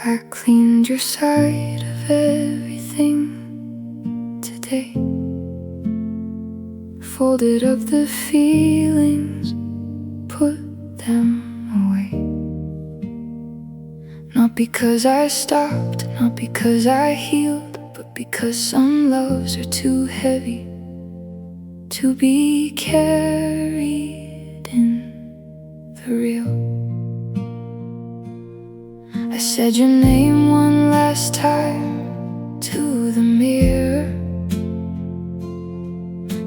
I cleaned your side of everything today, folded up the feelings, put them away. Not because I stopped, not because I healed, but because some loves are too heavy to be carried in the real. I said your name one last time to the mirror,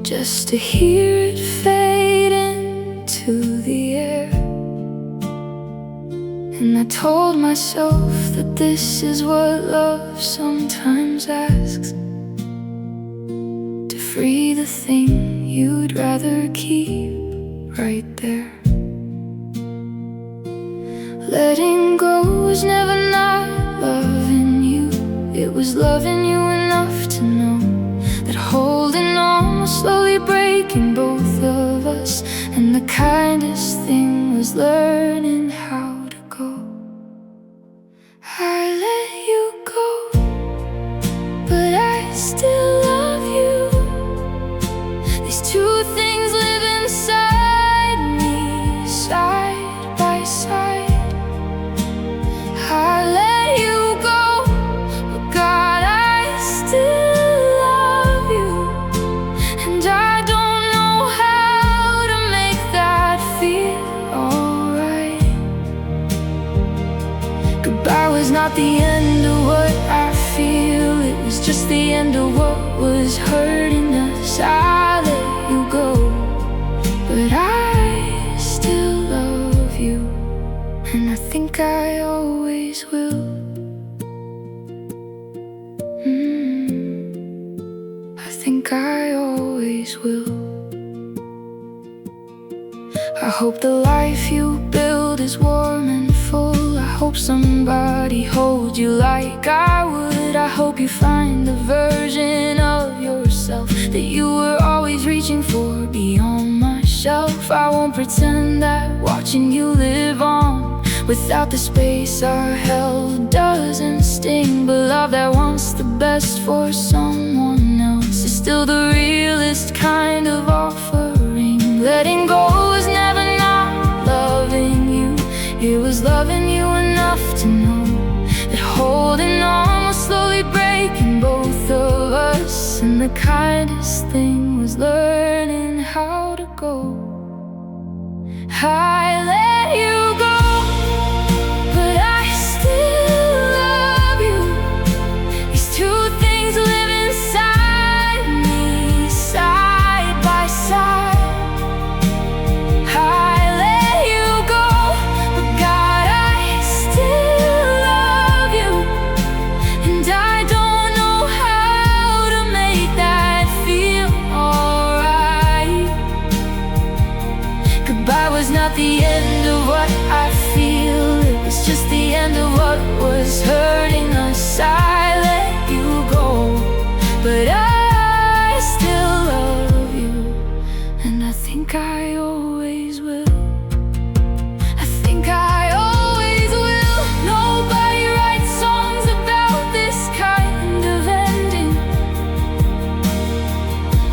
just to hear it fade into the air. And I told myself that this is what love sometimes asks, to free the thing you'd rather keep right there. Letting go was never not loving you. It was loving you enough to know that holding on was slowly breaking both of us. And the kindest thing was learning how to go. I let you go, but I still love you. These two things live inside me, side by side. I let you go, but God, I still love you. And I don't know how to make that feel alright. Goodbye was not the end of what I feel, it was just the end of what was hurting us. I let you go, but I still love you. And I think I always will. I think I always will. I hope the life you build is warm and full. I hope somebody holds you like I would. I hope you find the version of yourself that you were always reaching for beyond my shelf. I won't pretend that watching you live on without the space our held doesn't sting. But love that wants the best for someone else is still the realest kind of offering. Letting go was never not loving you. It was loving you enough to know that holding on was slowly breaking both of us. And the kindest thing was learning how to go. I let you go, but I still love you. These two things live inside me, side by side. I let you go, but God, I still love you. And I don't know how to make that feel alright. Goodbye was not the end of what I feel, it was just the end of what was hurting us. I let you go, but I still love you. And I think I always will. I think I always will. Nobody writes songs about this kind of ending,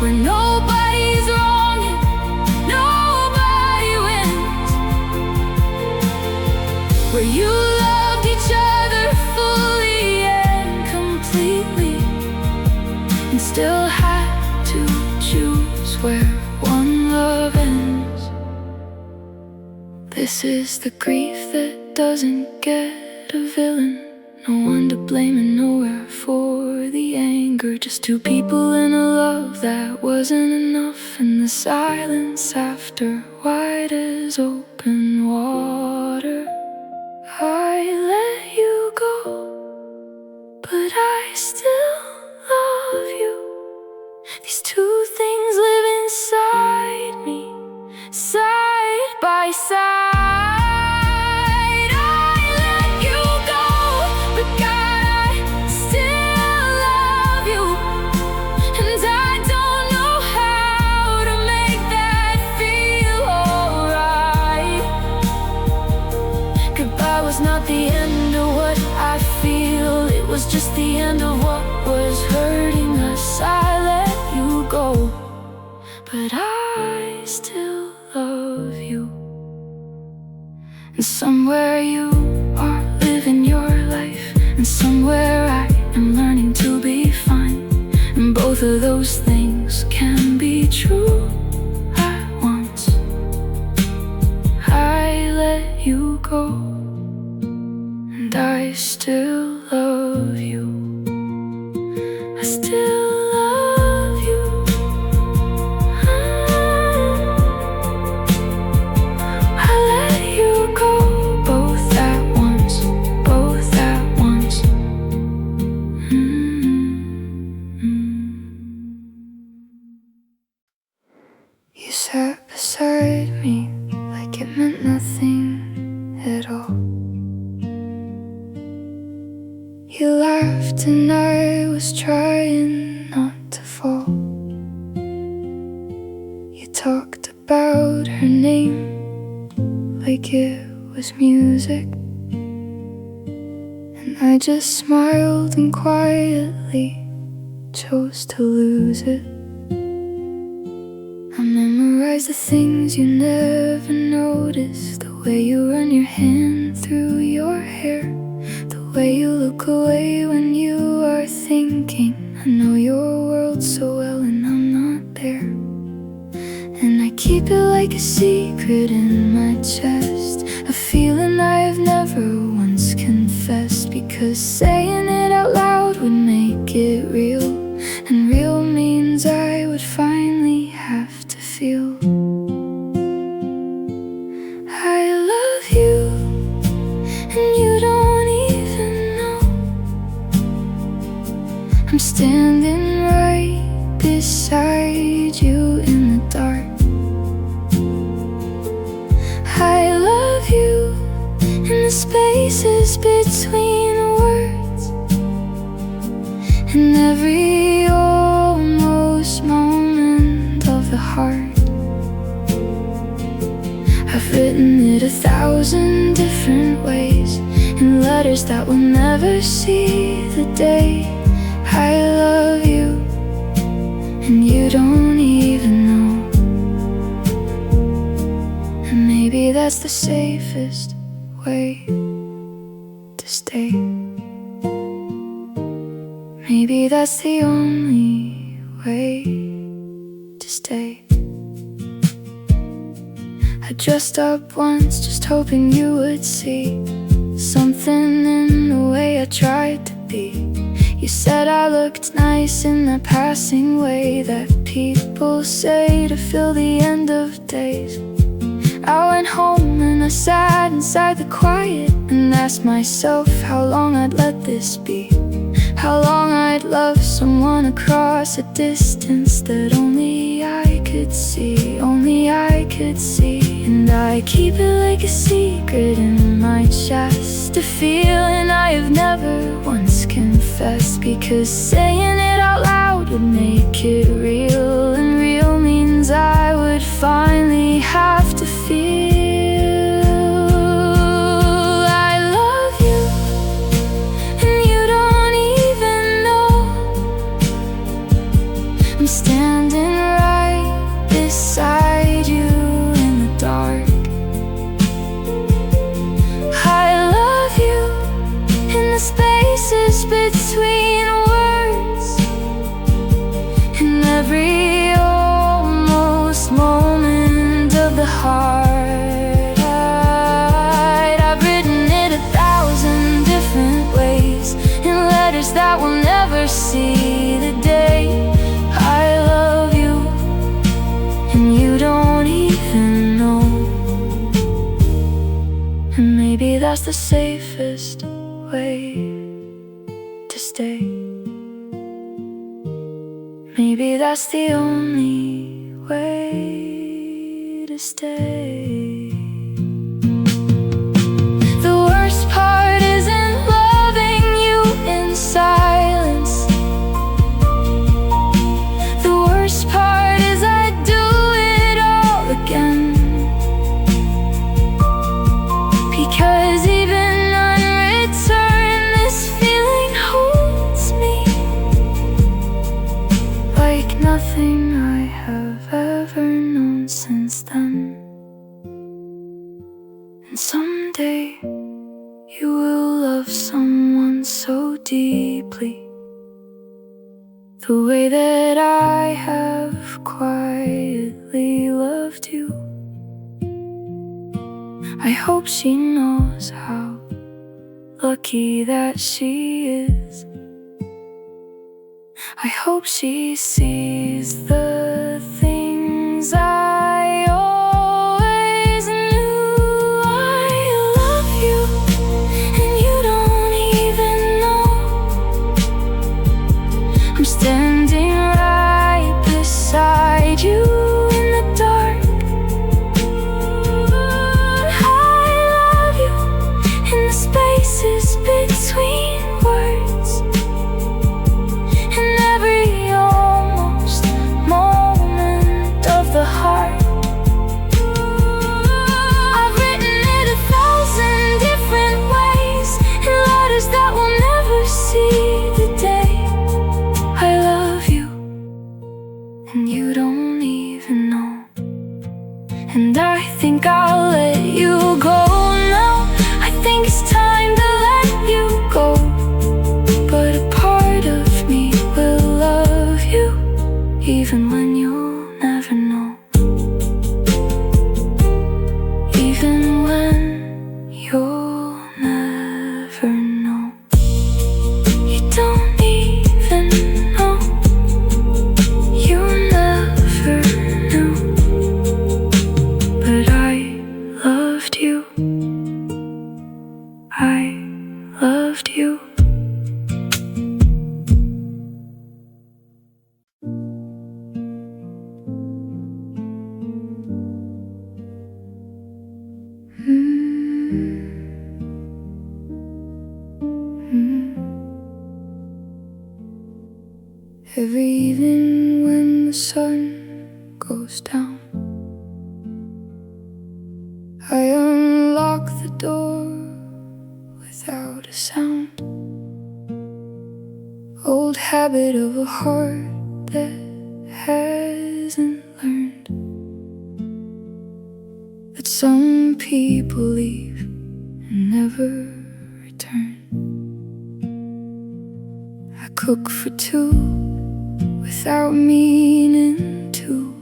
where nobody's wrong and nobody wins, where you loved each other fully and completely and still had to choose where one love ends. This is the grief that doesn't get a villain. No one to blame and nowhere for the anger. Just two people in a love that wasn't enough. And the silence after, white as open water. I let you go, but I still love you. These two things live inside me, side by side. I let you go, but God, I still love you. And I don't know how to make that feel alright. Goodbye was not the end of what I felt. was just the end of what was hurting us. I let you go, but I still love you. And somewhere you are living your life, and somewhere I am learning to be fine. And both of those things can be true at once. I let you go, and I still love you. I still love you. I let you go, both at once, both at once. You sat beside me like it meant nothing at all. You laughed and I was trying not to fall. You talked about her name like it was music, and I just smiled and quietly chose to lose it. I memorized the things you never noticed, the way you run your hand through your hair, the way you look away when you are thinking. I know your world so well and I'm not there. And I keep it like a secret in my chest, a feeling I have never once confessed, because saying it out loud would make it real, and real means I would finally have to feel. I love you, and you don't even know. I'm standing right beside you in the dark. I love you in the spaces between words, in every almost moment of the heart. I've written it 1,000 different ways, in letters that will never see the day. I love you, and you don't even know. And maybe that's the safest way to stay. Maybe that's the only way to stay. I dressed up once just hoping you would see something in the way I tried to be. You said I looked nice in that passing way that people say to fill the end of days. I went home and I sat inside the quiet and asked myself how long I'd let this be, how long I'd love someone across a distance that only I could see, only I could see. And I keep it like a secret in my chest, a feeling I have never once confessed, because saying it out loud would make it real, and real means I would finally have to feel. I love you, and you don't even know. I'm standing right beside you in the dark. I love you in the spaces between words, in every almost moment of the heart. I've written it 1,000 different ways, in letters that will never see the day. I love you, and you don't even know. And maybe that's the safest way to stay. Maybe that's the only way to stay. The worst part isn't loving you in silence. The worst part is I'd do it all again, because even unreturned, this feeling holds you will love someone so deeply, the way that I have quietly loved you. I hope she knows how lucky that she is. I hope she sees the things I always knew. I love you, and you don't even know. I'm standing right beside you in the dark. I love you in the spaces between words, in every almost moment of the heart. I've written it 1,000 different ways, in letters that will never see the day. I love you, and you don't even know. And I think I'll let you go now. I think it's time to let you go. But a part of me will love you, even when you'll never know. Even when you'll never know. You don't even know. You never knew. But I loved you. I loved you. Every evening when the sun goes down, I unlock the door without a sound. Old habit of a heart that hasn't learned that some people leave and never return. I cook for two without meaning to.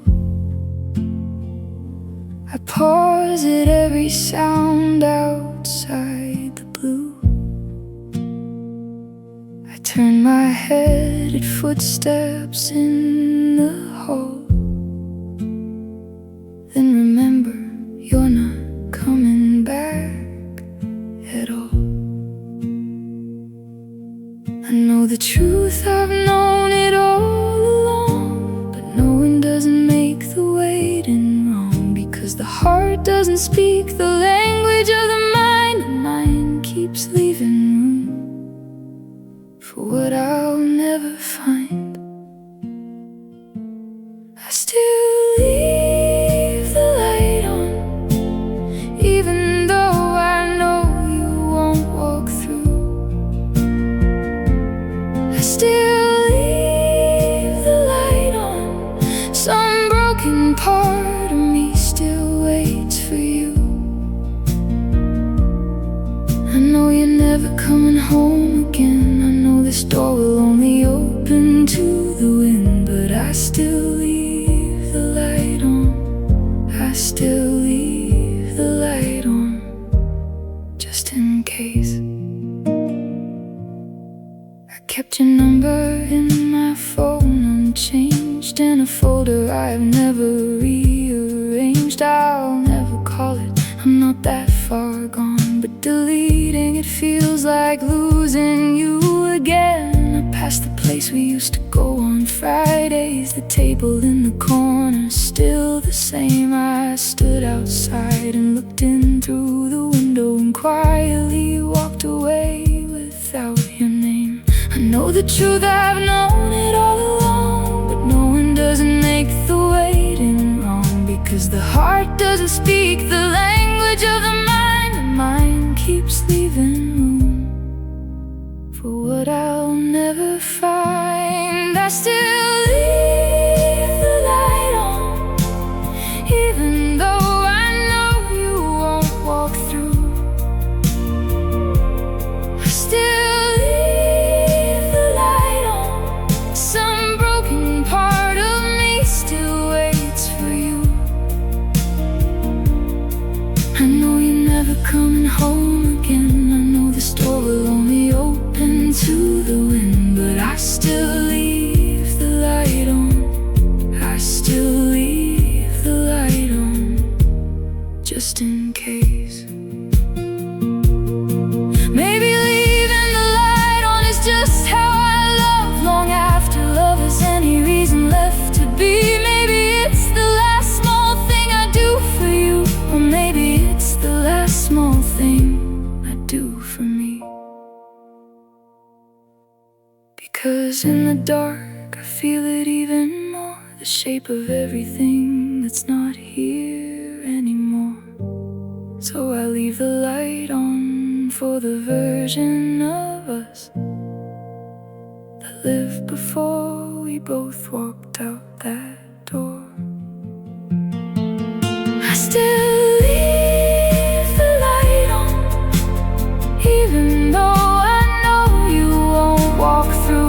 I pause at every sound outside the blue. I turn my head at footsteps in the hall, then remember you're not coming back at all. I know the truth, I've known it all along, but knowing doesn't make the waiting wrong, because the heart doesn't speak the language of the mind. The mind keeps leaving room for what I'll never find. I still leave the light on, even though I know you won't walk through. I still leave the light on. Some broken part of me still waits for you. I know you're never coming home again. I know this door will only open to the wind, but I still leave the light on. I still leave the light on, just in case. I kept your number in my phone unchanged, in a folder I've never rearranged. I'll never call it, I'm not that far gone, but deleting it feels like losing you again. I passed the place we used to go on Fridays, the table in the corner still the same. I stood outside and looked in through the window and quietly walked away without your name. I know the truth, I've known it all along, but knowing doesn't make the waiting wrong, because the heart doesn't speak the language of the mind. The mind keeps leaving room for what I'll never find. I still leave the light on, even though I know you won't walk through. 'Cause in the dark I feel it even more, the shape of everything that's not here anymore. So I leave the light on for the version of us that lived before we both walked out that door. I still leave the light on, even though I know you won't walk through.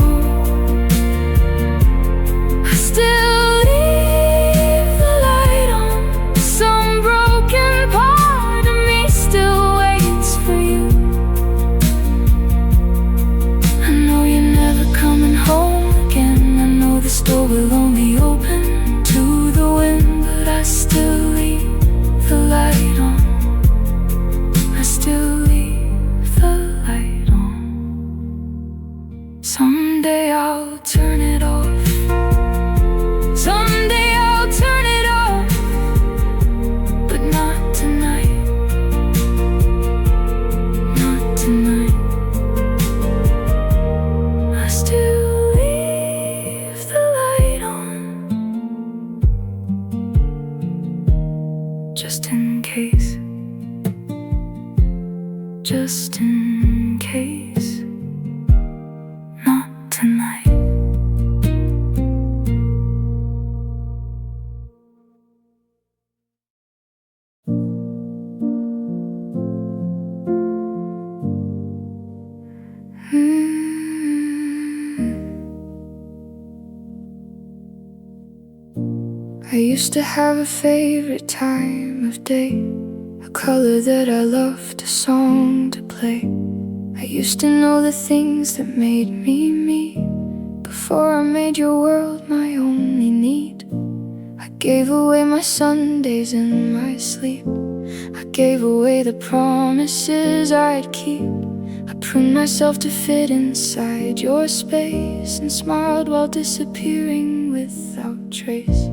I still leave the light on, some broken part of me still waits for you. I know you're never coming home again, I know this door will only open to the wind, but I still leave the light on. I still leave the light on. Someday I'll turn it off, someday I'll turn it off, but not tonight, not tonight. I still leave the light on, just in case, just in case, not tonight. I used to have a favorite time of day, a color that I loved, a song to play. I used to know the things that made me me, before I made your world my only need. I gave away my Sundays in my sleep, I gave away the promises I'd keep. I pruned myself to fit inside your space, and smiled while disappearing without trace.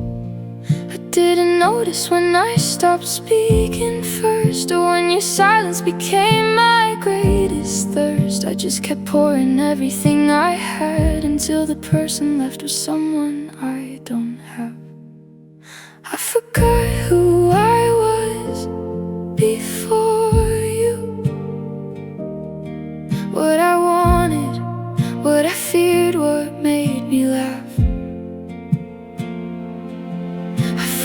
I didn't notice when I stopped speaking first, or when your silence became my greatest thirst. I just kept pouring everything I had, until the person left was someone I don't have. I forgot who I was before you, what I wanted, what I feared, what made me laugh.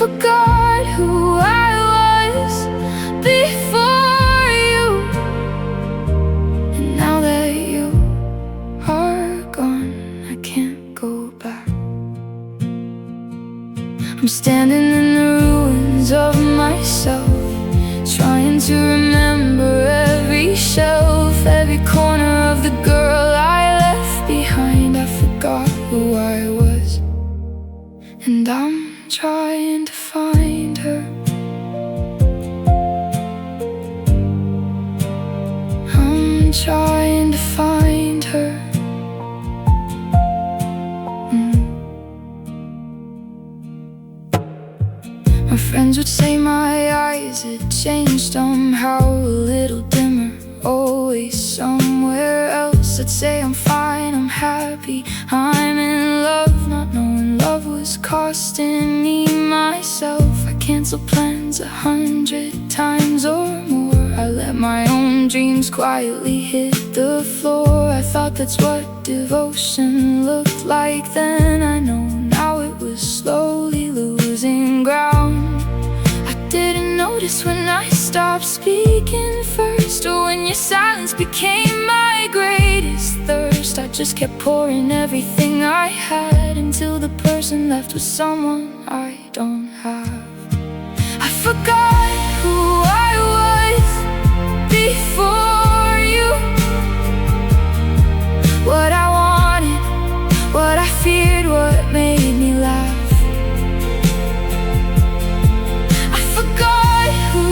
Forgot who I was before you, and now that you are gone, I can't go back. I'm standing in the ruins of myself, trying to remember every shelf, every corner of the girl I left behind. I forgot who I was, and I'm trying to find her. I'm trying to find her. My friends would say my eyes had changed somehow, a little dimmer, always somewhere else. I'd say I'm fine, I'm happy, I'm in love, not knowing love was costing me myself. I canceled plans 100 times or more, I let my own dreams quietly hit the floor. I thought that's what devotion looked like then. I know now it was slowly losing ground. I didn't notice when I stopped speaking first, or when your silence became my greatest thirst. I just kept pouring everything I had, until the person left was someone I don't have. I forgot who I was before you, what I wanted, what I feared, what made me laugh. I forgot who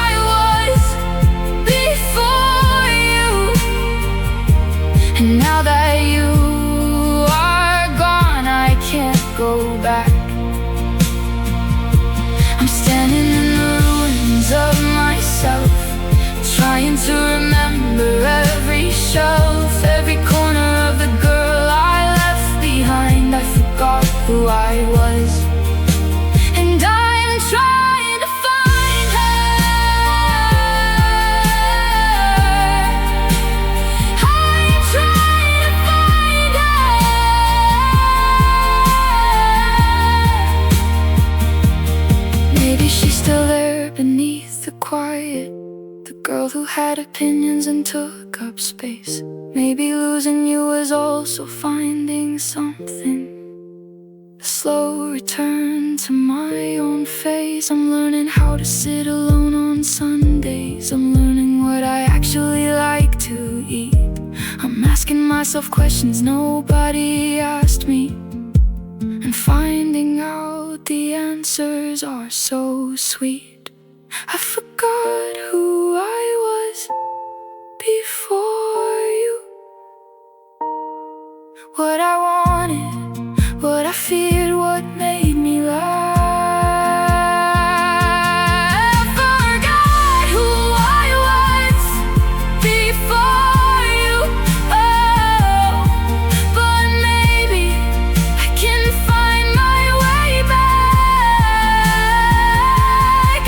I was before you, and now that you are gone, I can't go back. I'm standing in the ruins of myself, trying to remember every shelf, every corner of the girl I had opinions and took up space. Maybe losing you was also finding something. A slow return to my own face. I'm learning how to sit alone on Sundays. I'm learning what I actually like to eat. I'm asking myself questions nobody asked me, and finding out the answers are so sweet. I forgot who I was before you, what I wanted, what I feared, what made me laugh. I forgot who I was before you, oh, but maybe I can find my way back.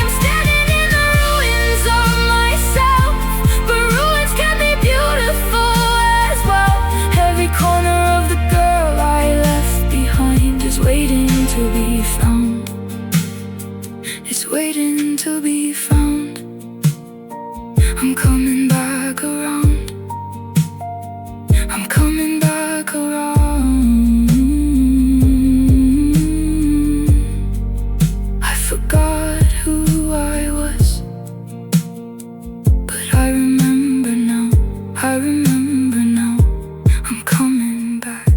I'm standing in the ruins of myself, but ruins can be beautiful as well. Every corner of the girl I left behind is waiting to be found. It's waiting to be found. I'm coming back around. I'm coming back around. I forgot who I was, but I remember now. I remember now. I'm coming back.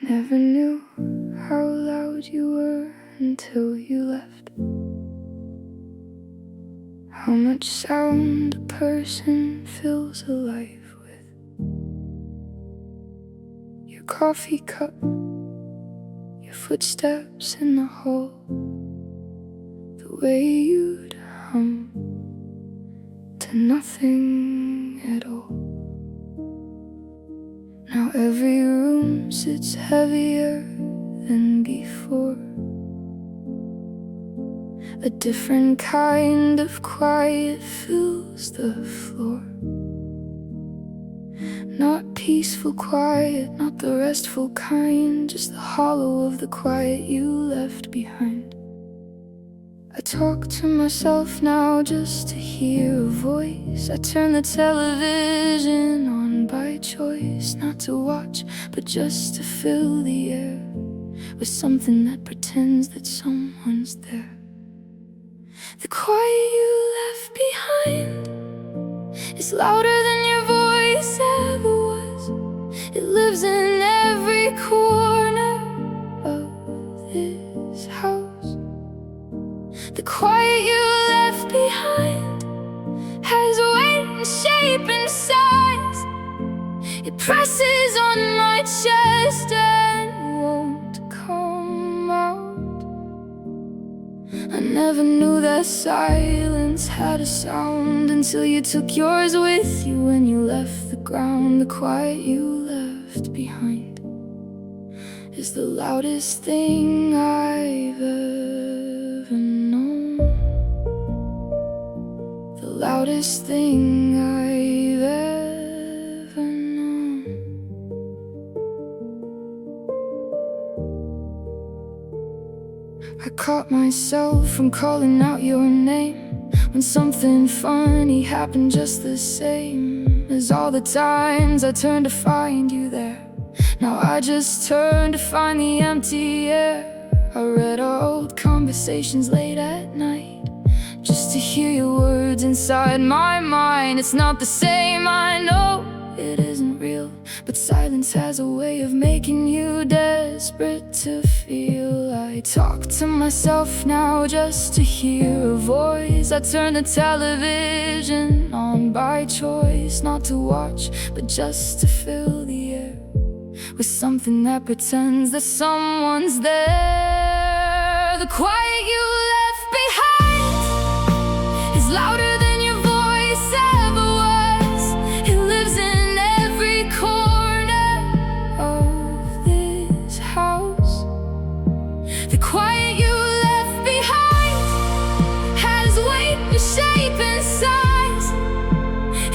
Never knew how loud you were until you left. How much sound a person feels alive with. Your coffee cup, your footsteps in the hall, the way you'd hum to nothing at all. Now every room sits heavier than before. A different kind of quiet fills the floor. Not peaceful quiet, not the restful kind, just the hollow of the quiet you left behind. I talk to myself now just to hear a voice. I turn the television on by choice, not to watch, but just to fill the air with something that pretends that someone's there. The quiet you left behind is louder than your voice ever was. It lives in every corner of this house. The quiet you left behind has weight and shape and size. It presses on my chest and won't come out. I never knew that silence had a sound until you took yours with you when you left the ground. The quiet you left behind is the loudest thing I've ever known. The loudest thing I've ever known. I caught myself from calling out your name when something funny happened, just the same as all the times I turned to find you there. Now I just turn to find the empty air. I read our old conversations late at night just to hear your words inside my mind. It's not the same, I know it isn't real, but silence has a way of making you desperate to feel. I talk to myself now just to hear a voice. I turn the television on by choice, not to watch, but just to fill the air with something that pretends that someone's there. The quiet you left behind is louder than your voice ever was. It lives in every corner of this house. The quiet you left behind has weight and shape and size.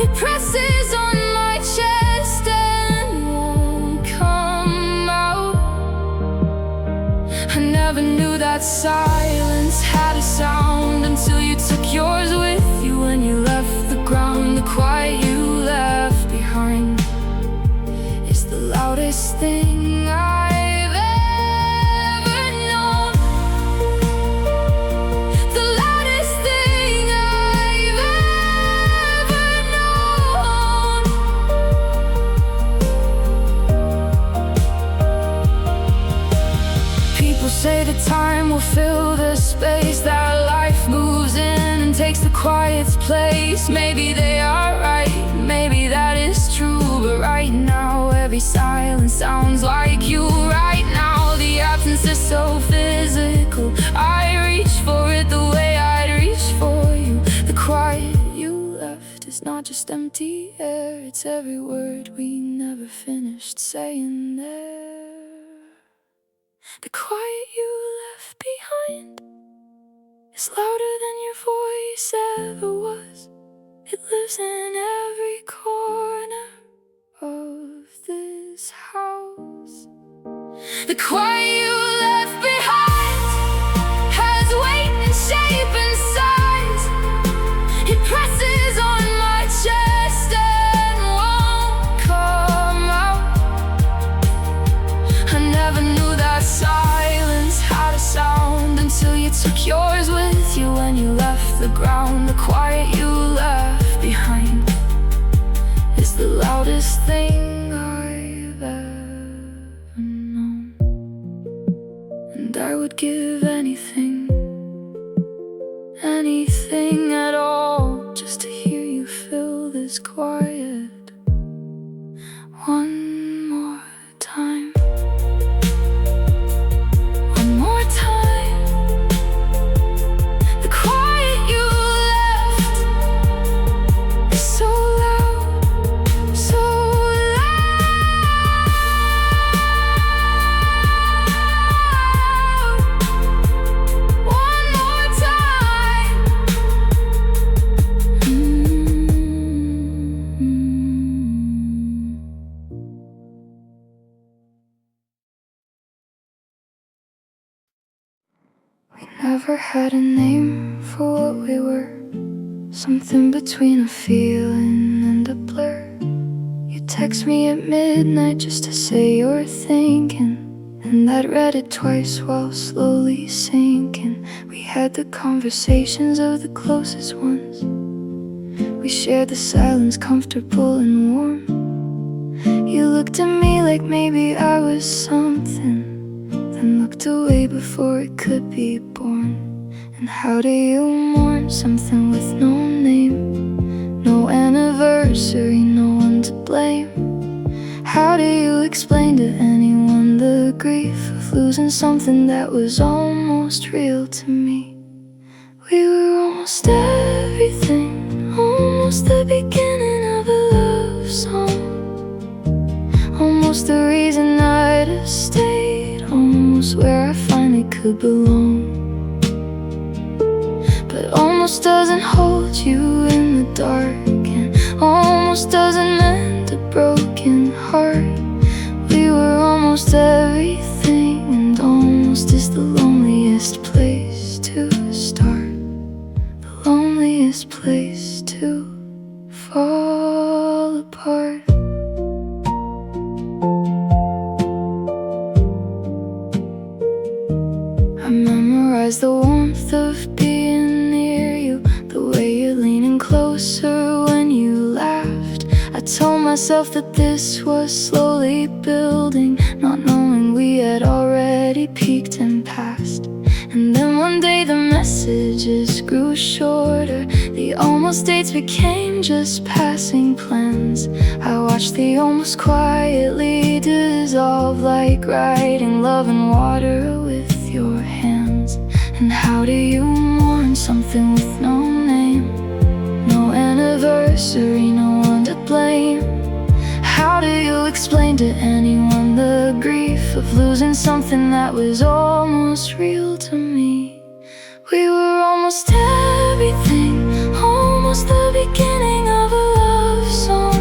It presses on my chest and won't come out. I never knew that silence had quiet place. Maybe they are right, maybe that is true, but right now every silence sounds like you. Right now the absence is so physical, I reach for it the way I'd reach for you. The quiet you left is not just empty air, it's every word we never finished saying there. The quiet you left behind is louder than your voice ever was. It lives in every corner of this house. The quiet you left behind has weight and shape and size. It presses on my chest and won't come out. I never knew that silence had a sound until you took yours with you when you left the ground. The quiet you left behind is the loudest thing I've ever known. And I would give anything, anything at all, just to hear you fill this quiet one more time. One more time. The quiet you left is so loud, so loud. One more time. We never had a name for what we were, something between a feeling and a blur. You text me at midnight just to say you're thinking, and I'd read it twice while slowly sinking. We had the conversations of the closest ones. We shared the silence, comfortable and warm. You looked at me like maybe I was something, then looked away before it could be born. And how do you mourn something with no name, no anniversary, no one to blame? How do you explain to anyone the grief of losing something that was almost real to me? We were almost everything, almost the beginning of a love song, almost the reason I'd have stayed, almost where I finally could belong. But almost doesn't hold you in the dark, and almost doesn't mend a broken heart. We were almost everything, and almost is the loneliest place to start, the loneliest place to fall apart. I memorized the warmth of being near you, the way you're leaning closer when you laughed. I told myself that this was slowly building, not knowing we had already peaked and passed. And then one day the messages grew shorter, the almost dates became just passing plans. I watched the almost quietly dissolve, like writing love in water with your hands. And how do you mourn something with no name, no anniversary, no one to blame? How do you explain to anyone the grief of losing something that was almost real to me? We were almost everything, almost the beginning of a love song,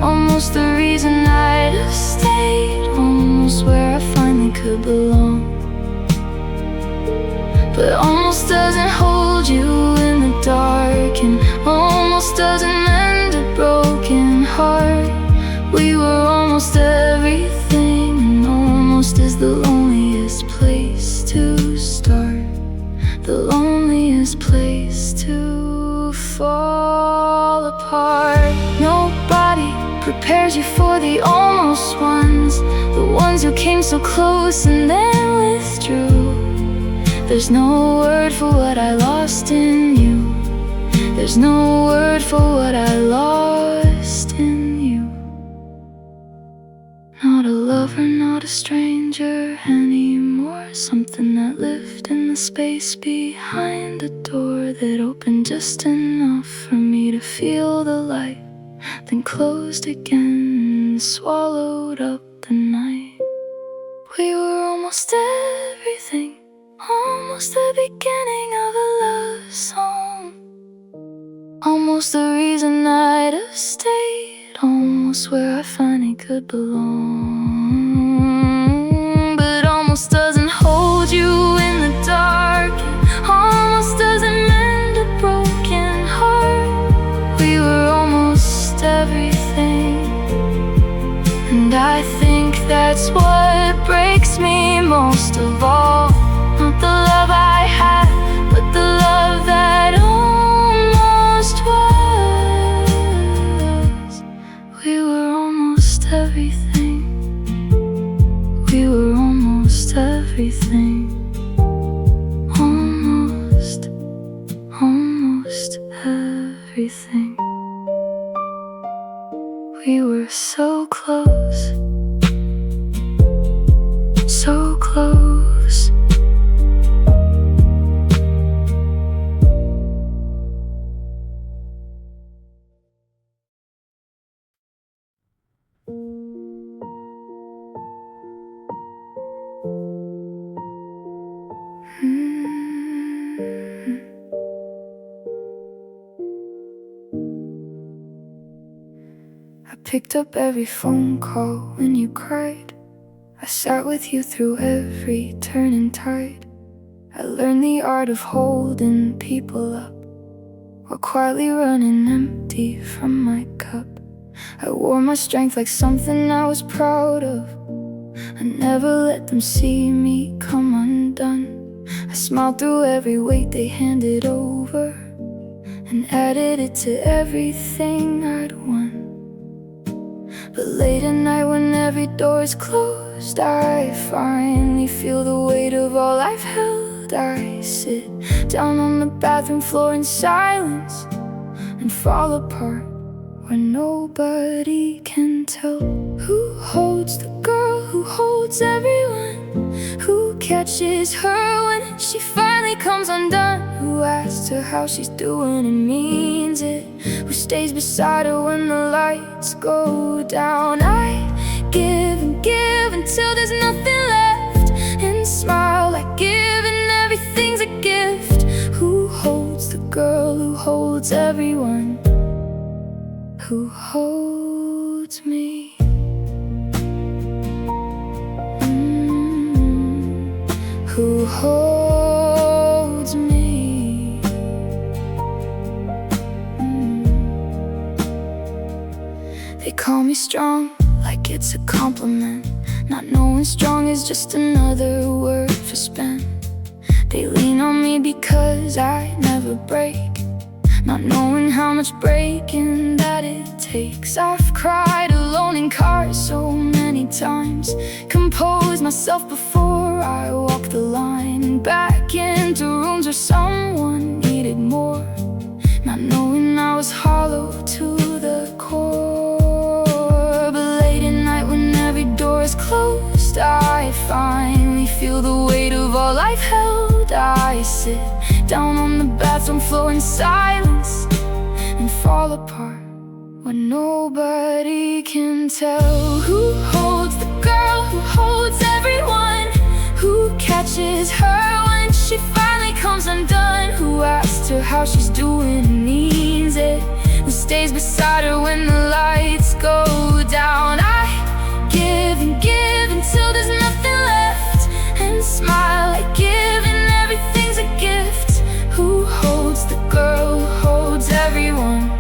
almost the reason I'd have stayed, almost where I finally could belong. But almost doesn't hold you in the dark, and almost doesn't mend a broken heart. We were almost everything, and almost is the loneliest place to start, the loneliest place to fall apart. Nobody prepares you for the almost ones, the ones who came so close and then withdrew. There's no word for what I lost in you, There's no word for what I lost in you. Not a lover, not a stranger anymore. Something that lived in the space behind a door that opened just enough for me to feel the light, then closed again and swallowed up the night. We were almost everything, almost the beginning of a love song, almost the reason I'd have stayed, almost where I finally could belong. But almost doesn't hold you in the dark, it almost doesn't mend a broken heart. We were almost everything, and I think that's what breaks me most of all. Not the love I had, but the love that almost was. We were almost everything. We were almost everything. Almost, almost everything. We were so close, so close. I picked up every phone call when you cried. I sat with you through every turning tide. I learned the art of holding people up while quietly running empty from my cup. I wore my strength like something I was proud of. I never let them see me come undone. I smiled through every weight they handed over and added it to everything I'd won. But late at night when every door is closed, I finally feel the weight of all I've held. I sit down on the bathroom floor in silence and fall apart where nobody can tell. Who holds the girl who holds everyone? Who catches her when she finally comes undone? Who asks her how she's doing and means it? Who stays beside her when the lights go down? I give and give until there's nothing left, and smile like giving everything's a gift. Who holds the girl who holds everyone? Who holds me? Who holds me? They call me strong like it's a compliment. Not knowing strong is just another word for spent. They lean on me because I never break, not knowing how much breaking that it takes. I've cried alone in cars so many times, composed myself before I walked the line, and back into rooms where someone needed more, not knowing I was hollow to the core. But late at night when every door is closed, I finally feel the weight of all I've held. I sit down on the bathroom floor in silence and fall apart when nobody can tell. Who holds the girl who holds everyone? Who catches her when she finally comes undone? Who asks her how she's doing and means it? Who stays beside her when the lights go down? I give and give until there's nothing left, and smile like giving everything's a gift. Who holds the girl who holds everyone?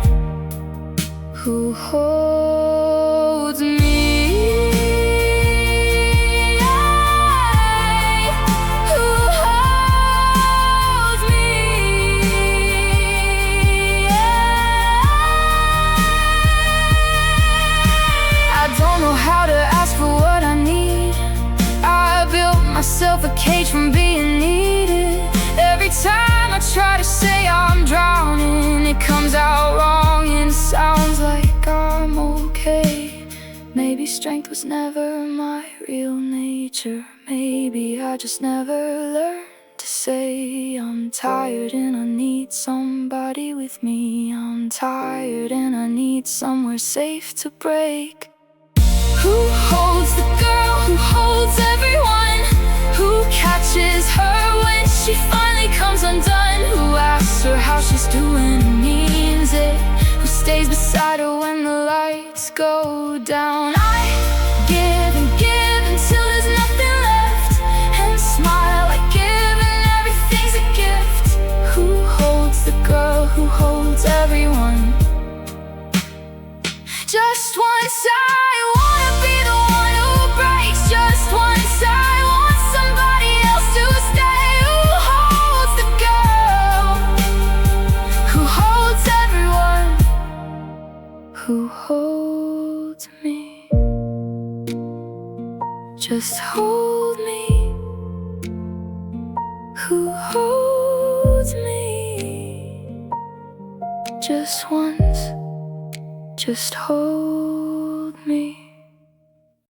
Who holds me? Who holds me? I don't know how to ask for what I need. I built myself a cage from being needed. Every time I try to say I'm drowning, it comes was never my real nature. Maybe I just never learned to say I'm tired and I need somebody with me. I'm tired and I need somewhere safe to break. Who holds the girl who holds everyone? Who catches her when she finally comes undone? Who asks her how she's doing and means it? Who stays beside her when the lights go down? I give and give until there's nothing left, and smile like giving everything's a gift. Who holds the girl who holds everyone? Just once I wanna be the one who breaks. Just once I want somebody else to stay. Who holds the girl who holds everyone? Who holds me? Just hold me. Who holds me? Just once. Just hold